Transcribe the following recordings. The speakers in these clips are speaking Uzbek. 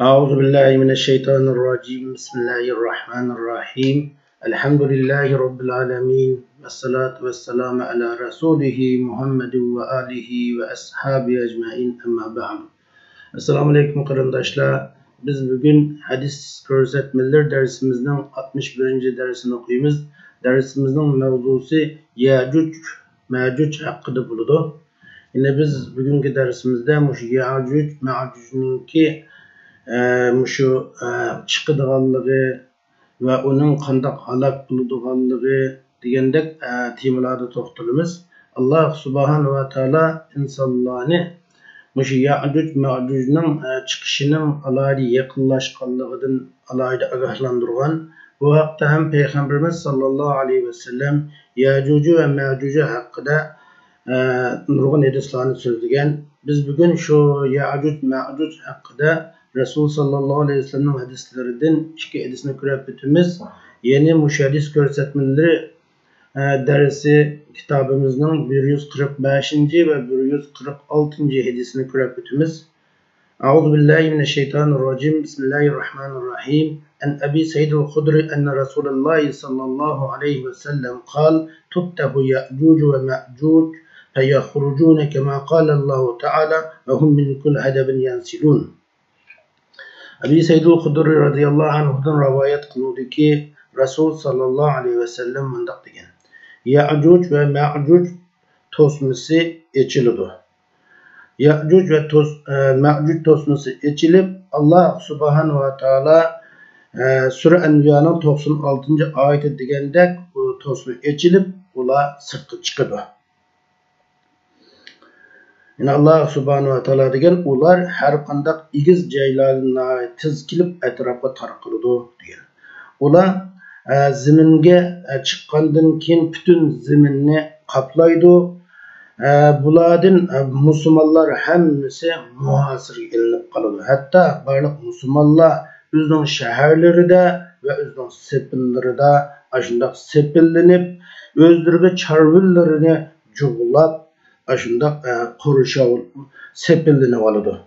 أعوذ بالله من الشيطان الرجيم بسم الله الرحمن الرحيم الحمد لله رب العالمين والصلاة والسلام على رسوله محمد وآله وأصحابه أجمعين أما بعد Assalamu alaikum qarindoshlar. Biz bugun hadis ko'rsatmalar darsimizning 61 darsini o'qiymiz. Darsimizning mavzusi Ya'juj Ma'juj haqida bo'ladi. Yine biz bugungi darsimizda mushu Ya'juj Ma'jujninki mushu chiqadiganligi va uning qanday halok bo'ladiganligi degandek temalarda to'xtalamiz. Alloh subhanahu va taolo insonlarni mushu Ya'juj Ma'jujning chiqishining alayda yaqinlashganligidan alayda ogohlantirgan. Bu haqda ham Payg'ambarimiz sallallohu alayhi vasallam Ya'juj va Ma'juj haqida nurg'un hadislarni so'zlagan. Biz bugun shu Ya'juj Ma'juj haqida Rasul sallallohu alayhi vasallam hadislaridan ikki hadisni ko'rib o'tamiz. Yeni mushu hadis ko'rsatmalari dersi kitabımızın 145. ve 146. hadisini ko'rib o'tamiz. A'udhu billahi mineşşeytanirracim. Bismillahirrahmanirrahim. An Abi Said al-Khudri enne Rasulullah sallallahu aleyhi ve sellem قال تفتح يأجوج ومأجوج فيخرجون كما قال الله تعالى وهم من كل هدب ينسلون. Abi Said al-Khudri radıyallahu anhu'dan rivayet kılındı ki Rasul sallallahu aleyhi ve sellem mındak degan. Ya'juj ve Ma'juj tosması açıldı. Ya'juj ve Ma'juj tosması açılıp Allah subhanahu ve taala Sure Enbiya'nın 96. ayeti degandek bu tosma açılıp ula sırtı çıkıdı. Yani Allah subhanahu ve taala degan ular har qanday igiz joylarni tiz kelib atrofga tarqaladi degan. Ular ziminga chiqqandan keyin butun ziminni qaplaydi. Bulardan musulmonlar hammasi muhosirga ilinib qoladi. Hatto barliq musulmonlar o'zining shaharlarida va o'zining sepillarida ashundoq sepillanib, o'zlariga chorvallarini jug'lab aşında kuruşav sepilini oladı.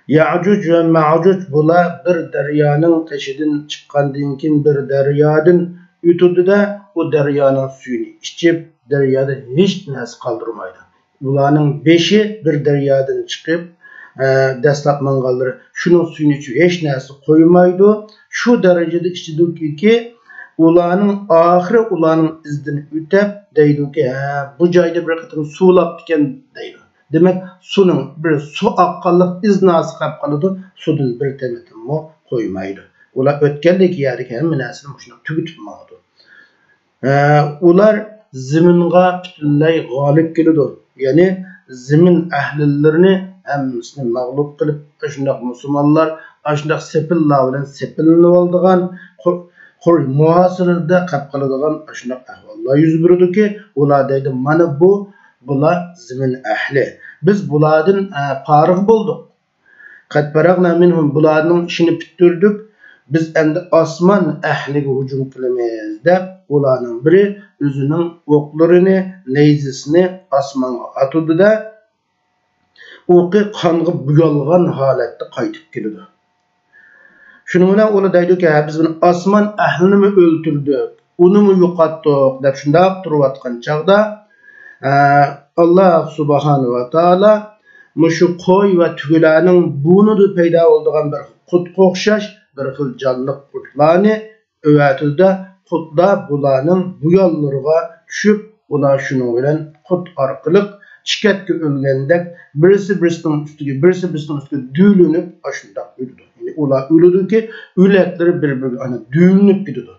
Ya'juj ve Ma'juj bula bir deryanın teşidin çıkkandan keyin bir deryadan ötüdü de o deryanın suyunu içip deryada hiç narsa kaldırmaydı. Bularning beşi bir deryadan çıkıp dastlab mangalları şunun suyunu içip hiç narsa koymaydı. Şu derecede içtidiki ki ularning oxiri ularning izdini o'tib deydi ki bu joyda bir qatim suvlab ekan deydi. Demak suning bir su oqqanlik iznasi qolib qoladi, sudan bir tamatimmo qo'ymaydi. Ular o'tgandek yerdagi hamma narsani shunday tugitib oladi. Ular ziminga butunlay g'olib keladi. Ya'ni zimin ahlillarini hammasini mag'lub qilib, shunday musulmonlar shunday sepillar bilan sepilinib oldigan muhasirada qap qiladigan shunday ahvollar yuz beradi ki ular deydi mana bular zimin ahli. Biz bulardan farigh bo'ldik. Qad faragna minhum bularning ishini bitirdik. Biz endi osmon ahliga hujum qilamiz deb ularning biri o'zining o'qlarini, nayzasini osmonga atdi-da o'qi qonga buyalgan holatda qaytib keldi. Şunun bilan ular deydi ki biz bunu osmon ahlini mi o'ltirdik, uni mi yo'qotdik deb shunday turayotgan chaqda Alloh subhanahu va taolo mushu qo'y va tugularning bunida paydo bo'lgan bir qutga o'xshash bir xil jonli qutlarni o'vatida qutlar bularning bu yo'llariga tushib ular shuning bilan qut orqali chikatga o'lgandek birisining ustiga düğülünüp shunday o'ldi. Ular o'ladi ki o'lakları bir-biriga düğülünüp gidiyor.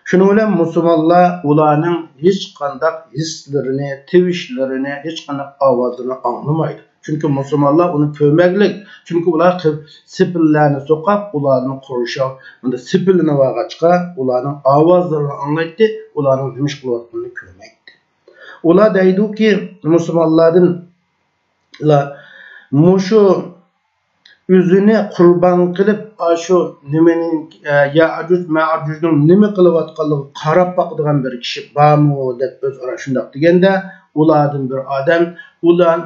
Şunu bilan musulmonlar ularning hech qanday hislarini, tevishlerini, hech qanday ovozini anglamaydi. Çünkü musulmonlar uni ko'maklik, çünkü ular sepillarni so'qab, ularni qurishab, unda sepilini vaqachqa ularning ovozlarini anglaydi, ularning nima qilayotganini ko'rmaydi. Ular deydi ki musulmonlardan mushu özünü kurban kılıp şu nimenin Ya'juj Ma'jujning nima qilayotganligini qarab boqadigan bir kishi bormi deb o'z ara shundoq deganda ulardan bir odam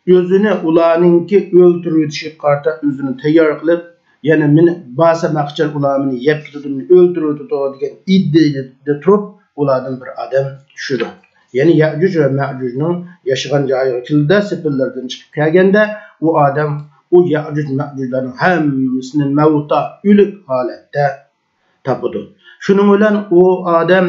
özünü ularninki o'ltirishga qarta o'zini tayyor qilib yani men basamakçı ulamını yep tutudum, öldürürdü degan iddiada turup ulardan bir adam düşürdü. Yani Ya'juj ve Ma'juj'un yaşayan joyi kilda sepillerden çıkıp kelgende o adam o Ya'juj Ma'juj'ların hemmisini mevta ülük halette tapudu. Şunun bilen o adam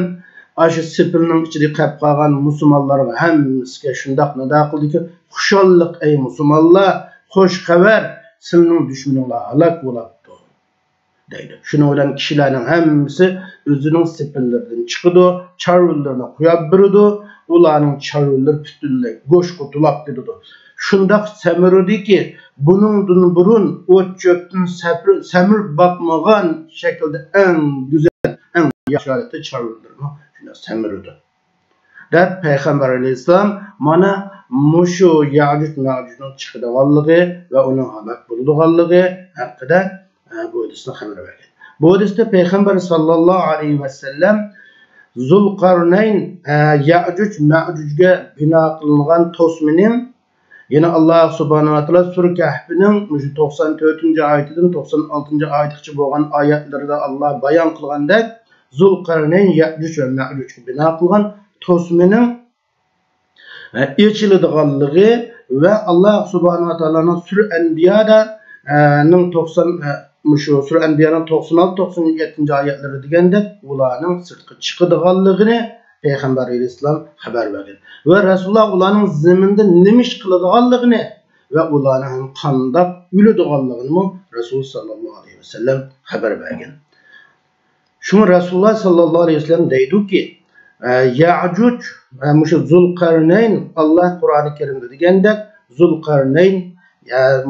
aşı sepilinin içinde kap kalgan musulmonlarga hemmisiga şundaq nida qildi ki, xushalliq ey musulmonlar, hoş haber, sizning düşmaninglar halak bo'libdi deydi. Şunu bilen kişilerin hemmisi özünün sepillerinden çıkıdı, çarvullarına koyup biridi, ulanın çarvulları bütünle goş kutulap dedi. Şundaq semirdi ki, bunun burun ot çöktün semir bakmagan şekilde en güzel, en yaxşı halette çarvullarına semirdi. Dep Peygamber Aleyhisselam mana muşu Ya'juj Ma'juj'un çıkıdığanlığı ve onun halak bulduğanlığı hakkında bu hadisde haber verdi. Bu hadiste Peygamber sallallahu aleyhi ve sellem Zulqarnayn Ya'juj Ma'juj'ga bina kılıngan tosminin yine Allah subhanahu wa ta'ala Sure Kahf'nin 94. ayetinden 96. ayetçi boğan ayetleri de Allah bayan kılgandek Zulqarnayn Ya'juj ve Ma'juj'ga bina kılgan tosminin içilidiğanlığı ve Allah subhanahu wa ta'ala'nın Sure Enbiya'da Sure Enbiya'nın 96-97. ayetleri degende ulanın sırtqı çıkıdığanlığını Peygamber Aleyhisselam haber verdi. Ve Resulullah ulanın zeminde nemiş kılıdığanlığını ve ulanın kanında ülüdüğanlığını Resul sallallahu aleyhi ve sellem haber verdi. Şunu Resulullah sallallahu aleyhi ve sellem deydi ki Ya'juj Zulqarnayn Allah Kur'an-ı Kerim'de degende Zulqarnayn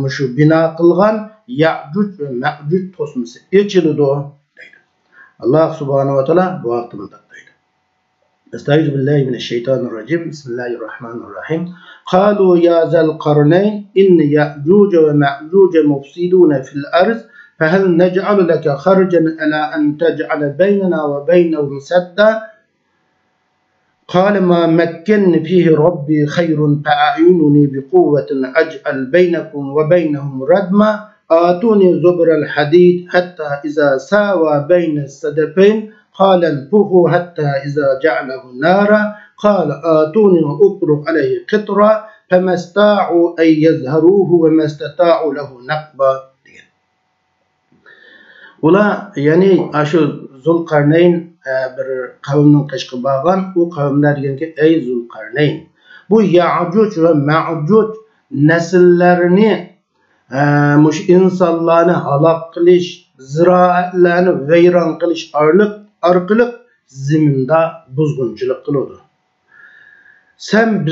şu bina kılgan Ya'juj ve Ma'juj tosmusu içilidi deydi. Allah subhanahu wa ta'ala bu hakkında deydi. Estağfirullah Bismillahirrahmanirrahim. Qalu ya Zulqarnayn in Ya'juj ve Ma'juj mufsidun fil arz fehel nec'al leke harcan ala en tec'al beynena ve beynehum sadda قال ما مكن فيه ربي خير فأعينني بقوة أجعل بينكم وبينهم ردما آتوني زبر الحديد حتى إذا ساوى بين السدفين قال انفخوا حتى إذا جعله نارا قال آتوني وأفرغ عليه قطرا فما استطاعوا أن يظهروه وما استطاعوا له نقبا. Ola yani aşı Zulqarnayn bir kavminin qışqı bağan, o kavimler diyen ki ey Zulqarnayn, bu Ya'juj ve Ma'juj nesillerini insanlarını halak kılış, ziraatlarını veyran kılış arqılık ziminde buzgunculuk kılıdı. Sen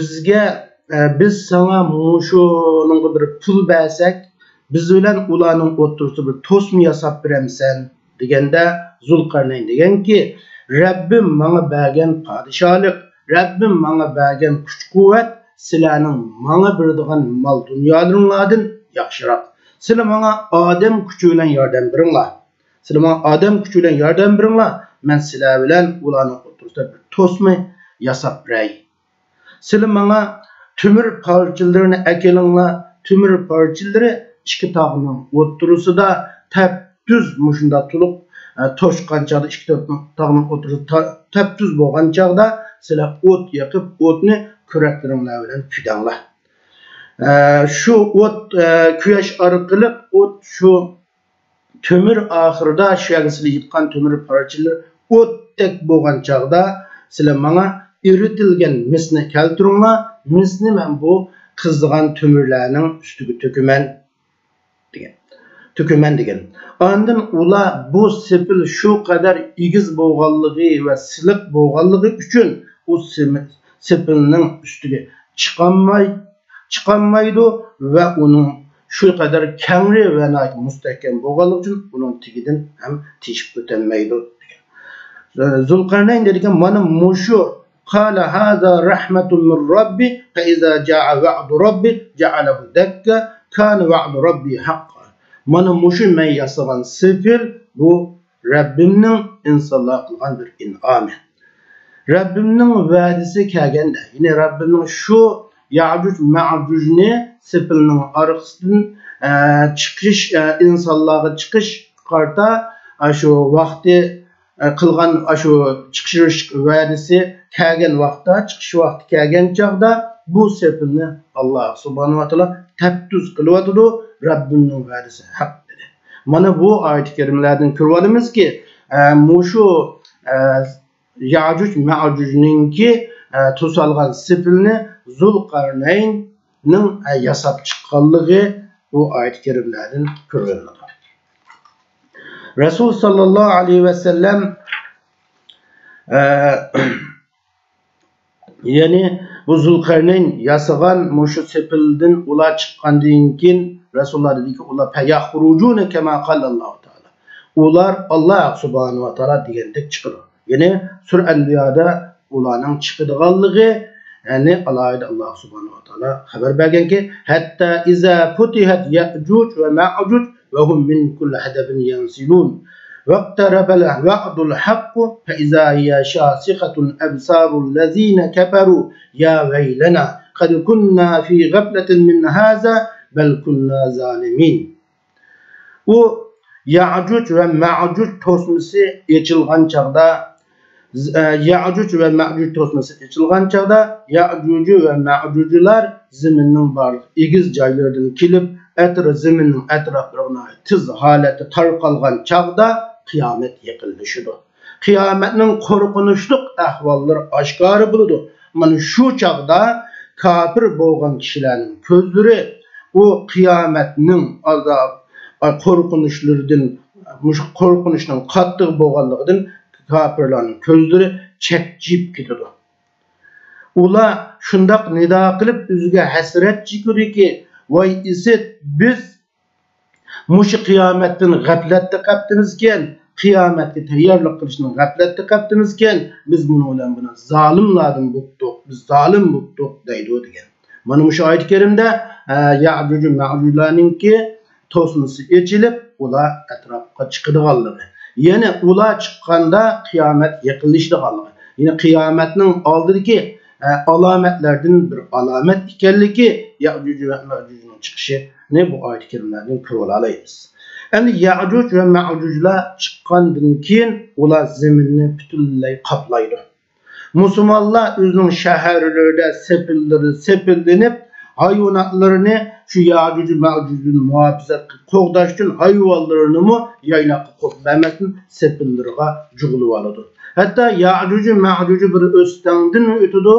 biz sana muşunun bir pul bəsək, biz ölen ulanın oturtup bir tosmu yasap biremsen degende Zulqarnayn degen ki Rabbim bana bergen padişahlık, Rabbim bana bergen güç kuvvet, silanın bana birdiğen mal dünyalarınladın yakşırak. Sila bana Adem küçüğüyle yardım birinla. Sila bana Adem küçüğüyle yardım birinla. Men sila bilen ulanın oturtup bir tosmu yasap birey. Sila bana tümür parçalarını ekelinla, tümür parçaları iki tağının oturusu da tep-düz muşunda tulup toşkan çağda iki tağının oturusu tep-düz boğan çağda sila ot yakıp otunu küreklerinle bilen küdanla. Şu ot küyaş arıqılık ot şu tömür ahırda şeğisini yıtkan tömür parçaları ot tek boğan çağda sila bana eritilgen misni keltirunla misni men bu kızdıgan tömürlerinin üstüge tökümen degen. Ondan ula bu sepil şu kadar igiz boğallığı ve silik boğallığı üçün o sepilinin üstüge çıkanmaydı ve onun şu kadar kemri ve müstehkem boğallığı üçün onun tigidin hem teşip ötenmeydi. Zulqarnayn dedikken bana muşu قال هذا رحمة من ربي فإذا جاء وعد ربي جعله دكا كان وعد ربي حقا. Mana muşu men yasagan sefil bu Rabbimnin insanlığa kılgan bir inamı. Rabbimnin vadisi kelgende yine Rabbimnin şu Ya'juj Ma'jujni sefilinin arqısından chiqish insonlarga chiqish qarta shu vaqti qilgan shu chiqish va'dasi kelgan vaqtda chiqish vaqti kelgan chog'da bu sepilni Alloh subhanahu va taolo taftus qilyotdi. Rabbimning va'dasi haq dedi. Mana bu oyat-i karimalardan ko'rib olamizki, mushu Ya'juj Ma'jujninki to'salgan sepilni Zulqarnaynning yasab chiqqanligi bu oyat-i karimalardan ko'riladi. Rasul sallallahu aleyhi ve sellem yani bu Zulqarnayn yasagan muşu sepilden ula çıqqandan keyin Rasulullah dedi ki ular feyahrucune kema qallallahu taala. Ular Allah subhanahu wa taala degandek çıkır. Yani Sur Enbiya'da ularning chiqadiganligi yani alayda Allah subhanahu wa taala xabar bergan ki hatta iza futihat Ya'juj ve Ma'juj ve hum min kulli hadabin yansilun. وَاقْتَرَبَ الْوَعْدُ الْحَقُّ فَإِذَا هِيَ شَاخِصَةٌ أَبْصَارُ الَّذِينَ كَفَرُوا يَا وَيْلَنَا قَدْ كُنَّا فِي غَفْلَةٍ مِنْ هَذَا بَلْ كُنَّا ظَالِمِينَ. Bu Ya'juj ve Ma'juj tosması açılgan çağda Ya'juj ve Ma'juj tosması açılgan çağda Ya'juj ve Ma'jujular zeminin barlıq egiz joylardan kelip zeminin etraflarına tiz haleti tarqalgan çağda kıyamet yıkılışıdı. Kıyametinin korkunçluk ahvalları aşkarı buludu. Mana şu çağda kafir bolgan kişilerin közleri o kıyametinin azab korkunçlardan korkunçdan qattiq bolganligidan kafirlerin közleri çekjip ketidi. Ular şundaq nida qilib o'ziga hasrat chekiriki voy isit biz mushi qiyomatdan g'aflatda qaptimizken qiyomatga tayyorlik qilishni g'aflatda qaptimizken biz buni bilan buni zolimlardan bo'ldik biz zolim bo'ldik deydi degan. Mana shu oyat karimda Ya'juj Ma'jujlarninki to'smisi echilib ular atrofga chiqadiganligi. Yana ular chiqqanda qiyomat yaqinlashadiganligi. Yine qiyomatning oldidagi alametlerden bir alamet ikenligi Ya'juj ve Ma'jujning chiqishi ne bu oyat kerimalardan ko'rib olaymiz. Endi Ya'juj ve Ma'jujlar chiqqandan keyin ular zaminni butunlay qaplaydi. Musulmonlar o'zining shaharlarida sepillanib hayvonotlarini şu Ya'juj ve Ma'jujning muhofazat qo'g'dash uchun hayvonlarini mu yaylaqqa qo'yib bermasdan sepillarga jug'ilib oladi. Hatta Ya'juj Ma'juj bir o'stangdan o'tadi.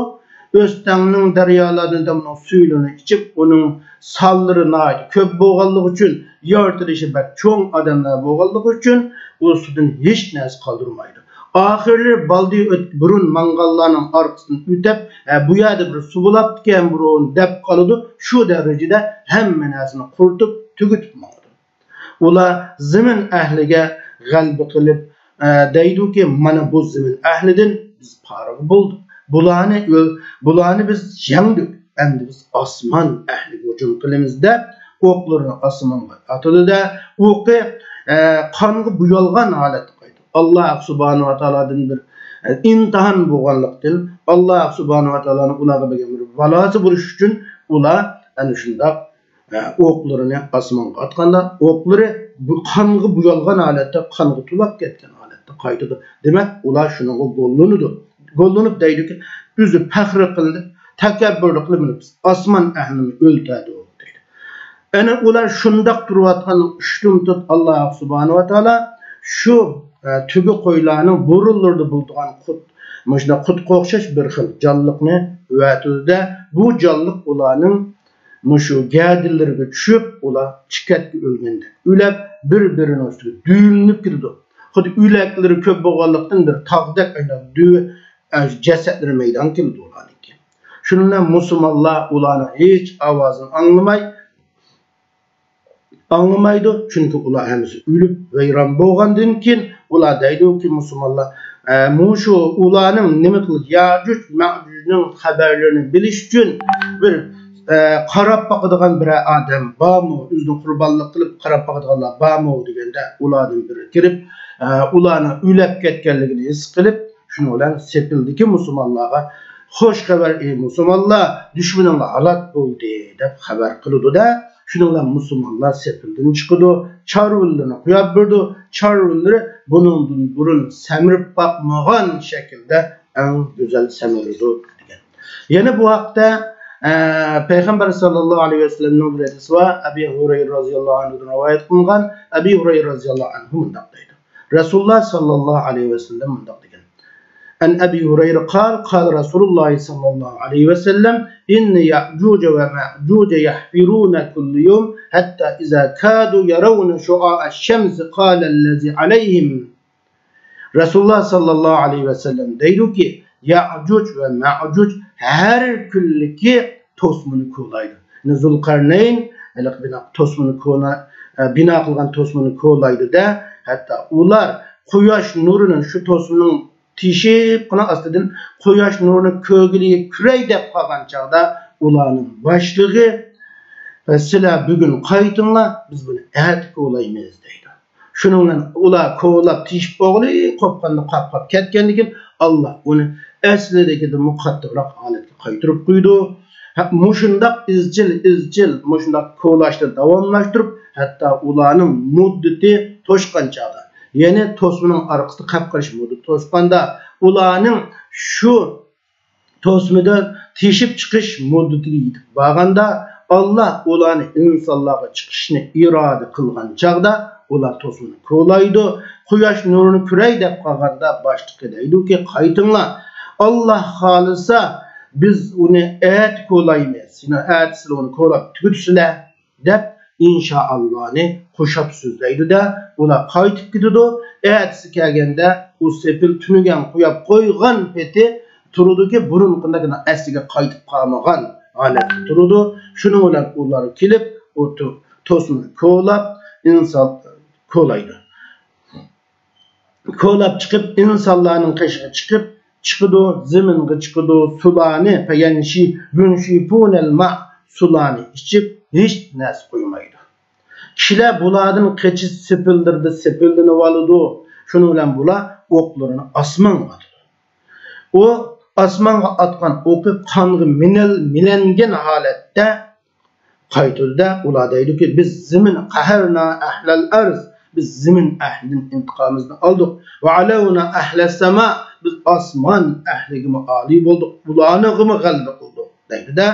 O'stangning daryolardan damning suyini ichib, uning sonlarini ko'p bo'lganligi uchun, yortilishi bak cho'ng odamlar bo'lganligi uchun u sudan hech narsa qoldirmaydi. Oxirgi baldi burun mangallarning orqasidan o'tib, bu yerda bir suv bo'lib ketgan burun deb qoladi. Shu darajada hamma narsani quritib, tugitib qo'yadi. Ular zamin ahliga g'alaba qilib deydi ki mana bu zamin ahlidan biz farq bo'ldik. Bularni biz yengdik. Endi biz osmon ahliga hujum qilamiz deb o'qlarni osmonga atadi-da, o'qi qonga buyalgan holatda qo'ydi. Alloh subhanahu va taolodan bir imtihon bo'lganlikdan Alloh subhanahu va taoloning ularga bergan bir balosi bo'lish uchun ular ana shunday o'qlarini osmonga atganda o'qlari bu qonga buyalgan holatda qonga tulab ketgan holatda qaytadi. Demak, ular shunga gollanib deydi ki o'zi faxr qildi, takabbürlik qilib biz osmon ahlini o'ltadi deydi. Ana ular shundoq turayotgan ushtum tut Alloh subhanahu va taolo shu tugi qo'ylarning burunlarda bo'lgan mana qutga o'xshash bir xil jonliqni vatida bu jonliq ularning mushu gadillariga tushib ular chikatga o'lganda ulab bir-birining ustiga düyünlib kirdi. Xuddi ulaklari ko'p bo'lganlikdan bir tog'dak jasadlar meydan keldi ularniki. Shundan musulmonlar ularning hech ovozini anglamaydi, chunki ular hammasi o'lib vayron bo'lgandan keyin ular deydiki musulmonlar mushu ularning nima qilib Ya'juj Ma'jujning xabarlarini bilish uchun bir qarab boqadigan bir odam bormi, o'zini qurbonlik qilib qarab boqadiganlar bormi deganda ulardan biri kirib ularni o'lab ketganligini his qilib shuni bilan sepildiki musulmonlarga xo'sh xabar ey musulmonlar dushmaninglar halok bo'ldi deb xabar qildi-da Şununla Müslümanlar sepilden çıkıdı. Çarvullarını kuyap birdi. Çarvulları bunun burun semirip bakmagan şekilde en güzel semirdi. Yani bu hakta Peygamber sallallahu aleyhi ve sellem'nin hadisi var. Ebu Hureyre radıyallahu anhu'dan rivayet kılıngan. Ebu Hureyre radıyallahu anhu mundaqdaydı. Resulullah sallallahu aleyhi ve sellem mundaqdaydı. En Ebu Hureyre قال Resulullah sallallahu aleyhi ve sellem inne ya'cuce ve ma'cuce yahfiruna kullu yawm hatta iza kadu yarawna şu'a eş-şems qala allazi aleyhim. Resulullah sallallahu aleyhi ve sellem deydi ki Ya'cuc ve Ma'cuc her külliki tosmunu kolaydı. Zulkarneyn tosmunu bina kılgan tosmunu kolaydı da hatta ular quyosh nurunun şu tosmunun tişip qana astidan quyosh nurunu kögüleyip kürey dep qalgan çağda ularning başlığı sizlar bugün qaytinglar biz bunu at kolaymiz deydi. Şunun bilan ular ko'lab tishib bo'g'li qopqanda qap ketgandikin Allah onu aslidagi muqaddarroq holatga qaytirib qo'ydi. Mushundaq izchil mushundaq ko'lashni davomlashtirib hatto ularning muddati to'shqan chog'da ya'ni to'smining orqasida qapqarish muddati to'shqanda ularning shu to'smidan teshib chiqish muddatiga yetib borganda Allah ularni insonlarga chiqishni iroda qilgan chog'da ular to'smini ko'laydi. Quyosh nurini kuray deb qolganda boshliqqa deydiki qaytinglar. Allah xolisa biz uni at ko'laymiz. Seni at sizlar uni ko'lab tugutsizlar deb inshaallohni qo'shib so'zlaydi-da, ular qaytib ketadi. Atsi kelganda u sepil tunigan qo'yib qo'ygan peti turudiki burun qindagina asliga qaytib qolmagan holatda turadi. Shuni ular kelib o'tib to'smini ko'lab inson ko'laydi. Ko'lab chiqib insonlarning qishiga chiqadi, zaminga chiqadi, sulani payanshi yunshibunal ma sulani ichib hech narsa qo'ymaydi. Kishilar bulardan qechib sepildirni oladi. Shuning bilan bular o'qlarini osmonga atadi. U osmonga atgan o'qi qonga milangan holatda qaytadi. Ular deydiki biz zamin qaharna ahlal arz, biz zamin ahlining intiqomimizni oldik. Va alavna ahlas sama, biz osmon ahliga ali bo'ldik. Ularni g'alaba qildik deydi-da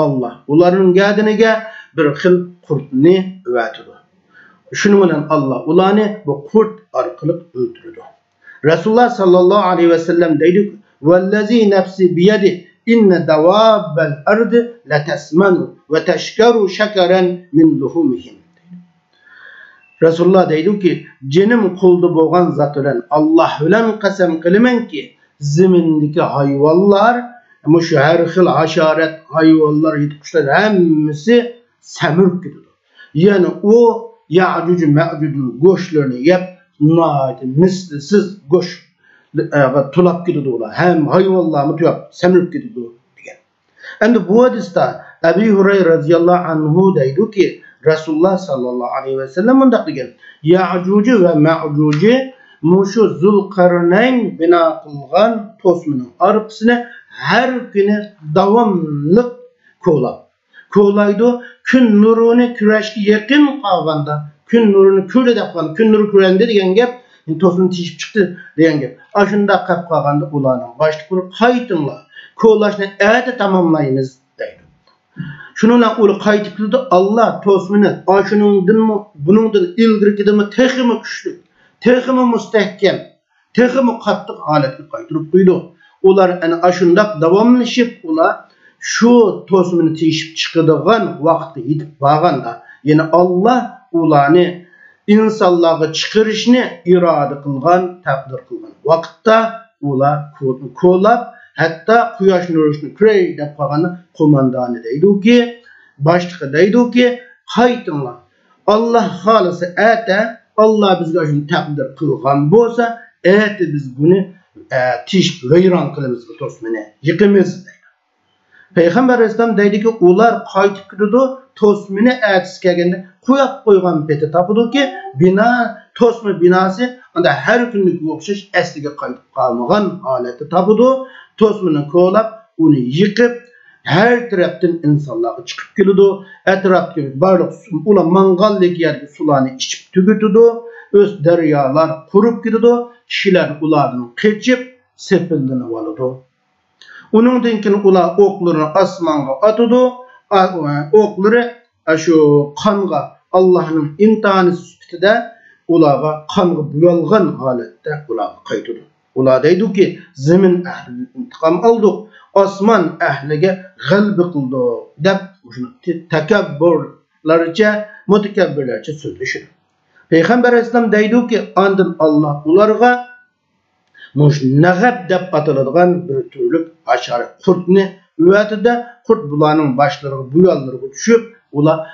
Allah. Ularning gadiniga bir xil qurtni o'tadi. Shuning bilan Allah ularni bu qurt orqali o'ldirdi. Rasululloh sallallohu alayhi va sallam deydi: "Vallazi nafsi biyadi inna dawabbal ardi la tasmanu ve teşkeru şekeren min luhumihim." Resulullah deydi ki, "Cenim kuldu boğan zat bilen Allah bilen qasam qiliman ki, zimindeki hayvanlar, şu her xil haşaret hayvanlar, yetquşlar hemmisi semürk gidiyor. Yani o Ya'cuc Ma'cuc'un goşlarını yap, mislisiz goş tulap gidiyorlar. Hem hayvanlar mı tuyap semürk gidiyor diye. Endi bu hadiste Ebu Hureyre radıyallahu anhu deydi ki, Resulullah sallallahu aleyhi ve sellem mundaq degan: Ya'cuc ve Ma'cuc muşu Zulkarneyn bina qilgan to'smining orqasini har kuni davomli ko'laydi. Kun nurini kurashga yaqin qolganda, kun nurini ko'radi qolgan, kun nuri ko'randi degan gap, to'smini tishib chiqdi degan gap. Ashunda qolib qolganda ularning boshliqlari qaytinglar, ko'lashni ati tamomlaymiz deydi. Şununla ulu qaytib keldi. Allah to'smini ashuningdanmi, buningdan ilgirikidimi texmi kuchli, texmi mustahkam, texmi qattiq holatga qaytirib qo'ydi. Ular ana ashundaq davomlashib ular shu to'smini teshib chiqadigan vaqtga yetib borganda, yana Allah ularni insonlarga chiqarishni iroda qilgan, taqdir qilgan vaqtda ular ko'lab hatta quyosh nurini kuray deb qolganda qo'mondoni deydiki, boshliqi deydiki, qaytinglar. Allah xolisa ata, Allah bizga shuni taqdir qilgan bo'lsa, ati biz buni tish vayron qilamiz, to'smini yiqimiz deydi. Payg'ambar alayhisalom deydiki, ular qaytib ketadi, to'smini atisi kelganda qo'yib qo'ygan peti topidiki, to'smi binosi unda har kunlik o'xshash asliga qaytib qolmagan holatda topidi. To'smini ko'lab, uni yiqib, her taraftan insanlar çıkıp geliyordu. Etraftaki barlık ulan mangallik yerdeki sularını içip tüketiyordu. Öz deryalar kurup gidiyordu. Kişiler ulardan kaçıp sepildiğini alıyordu. Onun dinkin ular oklarını asmanga atıyordu. Okları şu kanga Allah'ın imtihanı süpütüde ulağa kanı buyalgan halette ulağa kaytıdı. Ula deydi ki zemin ehli intikam aldık, osman ehlige galbi kıldık dep tekabburlarca, mutekebbirlerce sözleşir. Peygamber Aleyhisselam deydi ki andın Allah ularga nagab dep atıladigan bir türlük haşarı kurtni üvetide kurt bulanın başları buyalları düşüp ula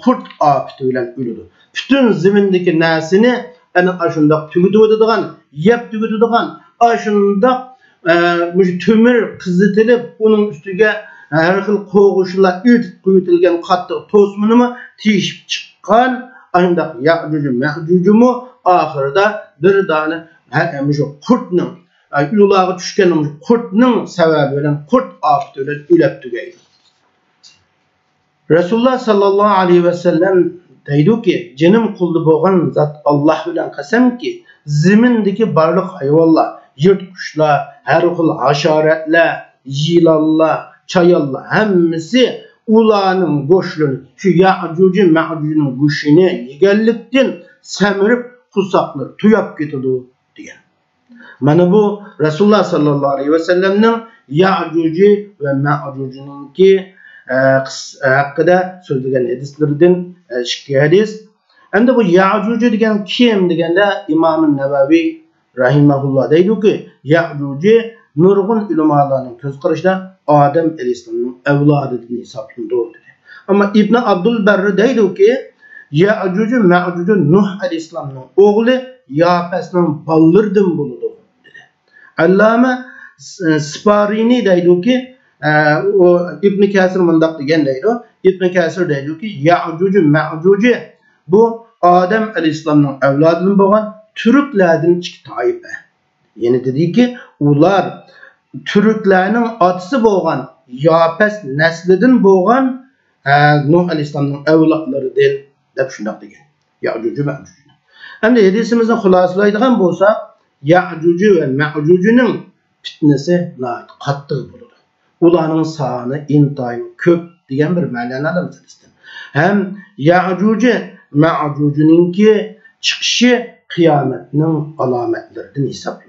kurt afeti bilen ölüdü. Bütün zemindeki nesini yani aşında tügütüdügan, yep tügütüdügan, aşında tümür kızıtılıp onun üstüge her xil qoğuşlar irtip kuyutilgen katı tosmunu mu tişip çıkan aşında Ya'cucu Ma'cucumu ahırda bir tane kurtның ulağı düşken kurtның sebebi bilen kurt afeti bilen ölüp tügeydi. Resulullah sallallahu aleyhi ve sellem deydi ki, cenim kuldu boğan zat Allah bilen kasem ki, zemindeki barlık hayvallar, yırtkuşlar, her xil haşaretler, jilallar, çayallar, hemmisi ulağının boşluğunu, şu Ya'cucu Ma'cucu'nun güçünü yegellikten semirip kusaklar, tuyap getirdi diyen. Mana bu Resulullah sallallahu aleyhi ve sellem'nin Ya'cucu ve Ma'cucu'nun ki hakkında söylediğin hadislerden şikayet hadis. Hem de bu Ya'cucu degen kim degende İmam-ı Nevevi rahimahullah deydi ki Ya'cucu nurgun ulemalarının göz karışında Adem Aleyhisselam'ın evladı diye hesaplandı dedi. Ama İbn Abdülberri deydi ki Ya'cucu Ma'cucu Nuh Aleyhisselam'ın oğlu Yapes'nin ballırdım buludu dedi. Allame Sparini deydi ki o İbn Kasir mındak degen deydi. İbn Kasir deydi ki Ya'cucu Ma'cucu bu Adem Aleyhisselam'ın evladının boğan Türklerden çıktı taife. Yani dedi ki ular Türklerinin atısı boğan Yapes neslidin boğan Nuh Aleyhisselam'ın evlatları değil dep şundak degen. Ya'cucu Ma'cucu. Hem de hadisimizin hulasalaydigan bolsa Ya'cucu ve Ma'cucu'nun fitnesi qattiq buludu. Ularning sani intayin köp degan bir ma'noni olamiz. Hem Ya'cucu Ma'cucu'nunki chiqishi qiyomatning alomatlaridan hisoblanadi.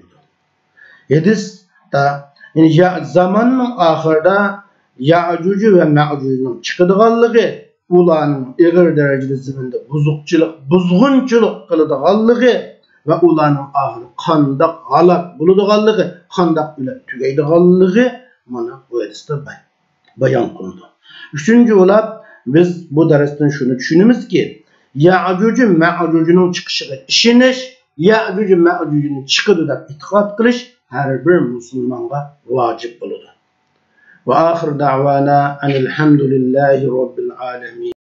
Hadis da yani zamanning oxirida Ya'cucu ve Ma'cucu'nun chiqadiganligi ularning ig'ir darajada zaminda buzg'unchilik qiladiganligi ve ularning ahiri qandaq halak bo'ladiganligi, qandaq ular tugaydiganligi mana bu hadisda bayon qilindi. Üçüncü olarak biz bu dersden şunu düşünümüz ki Ya'cucu Ma'cucu'nun çıkışına işiniş, Ya'cucu Ma'cucu'nun çıkıdı da itiqat qilish her bir Müslümana vacip buludu. Ve ahir da'vana enelhamdülillahi rabbil alemin.